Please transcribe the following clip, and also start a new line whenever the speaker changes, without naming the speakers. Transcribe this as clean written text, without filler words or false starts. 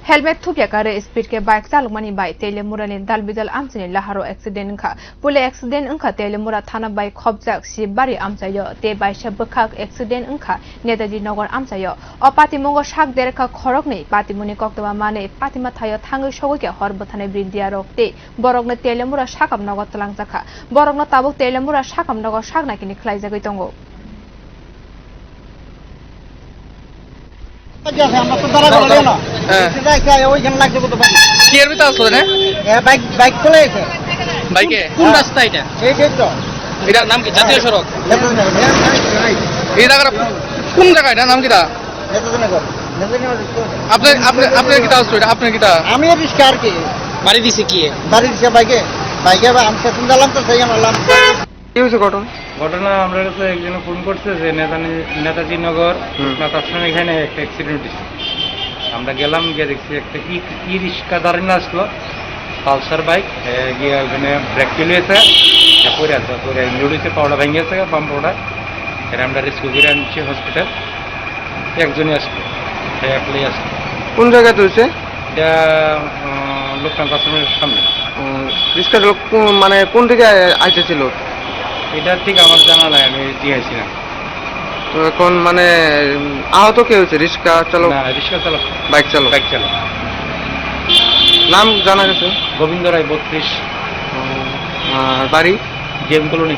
helmet थुपिया करे speed के bike चालकमानी by तेलेमुरा नि दालबिदाल आमचनि लाहारो एक्सिडेंट अंखा पुले एक्सिडेंट अंखा तेलेमुरा थाना बाई खबजाक सिबारि आमचायो ते बाइसा बखाक एक्सिडेंट अंखा नेताजी नगर आमचायो अ पातिमंग साक देरखा खरकनि पातिमुनि कक्तमा माने पातिमा थायो थांगै सगैके हरबथानै ब्रिन्दिया रक्ते बरकनो तेलेमुरा साकाम नगर तलांजाखा बरकनो ताबुक तेलेमुरा साकाम नगर साकनाकिनि खलाइजागै दंगो
আমরা তো দাঁড়া করে না ওইখানে লাগছে কত পারি
কি এর ভিতর আসলে না
বাইক বাইক চলে গেছে
বাইকে কোন রাস্তা এটা
এই তো
এটার নাম কি জাতীয় সড়ক এই জায়গাটা কোন জায়গা এটা নাম কিটা আপনি আপনি আপনার কিটা আসলো এটা আপনার কিটা
আমি রিস্কা আর কি
বাড়ি দিছে কি
বাড়ি দিছে বাইকে বাইকে আমি স্টেশন গেলাম তো সেই গেলাম
কি হয়েছে
ঘটনা আমরা কাছে একজন ফোন করছে যে নেতাজি নগর তার এখানে একটা অ্যাক্সিডেন্ট হয়েছে আমরা গেলাম গিয়ে দেখছি একটা ই রিক্সা দাঁড়ানো আসলো পালসার বাইক গিয়ে ওখানে ব্রেক চলিয়েছে পরে আছে পরে ইঞ্জুরিতে পাওয়া ভেঙেছে পাম্পটা এটা আমরা রেস্কিউ করে আনছি হসপিটাল একজনই আসলো একলাই আসলো
কোন জায়গায় তুলছে
এটা লোকনাথ আশ্রমের সামনে
রিক্সার লোক মানে কোন দিকে আইতেছিল
এটা ঠিক আমার জানা নাই আমি দিয়েছি না
তো এখন মানে আহত কে হয়েছে রিক্সা চালক
না রিক্সা চালক
বাইক চালক
নাম জানা গেছে গোবিন্দ রায় 32
বাড়ি
গেম কলোনি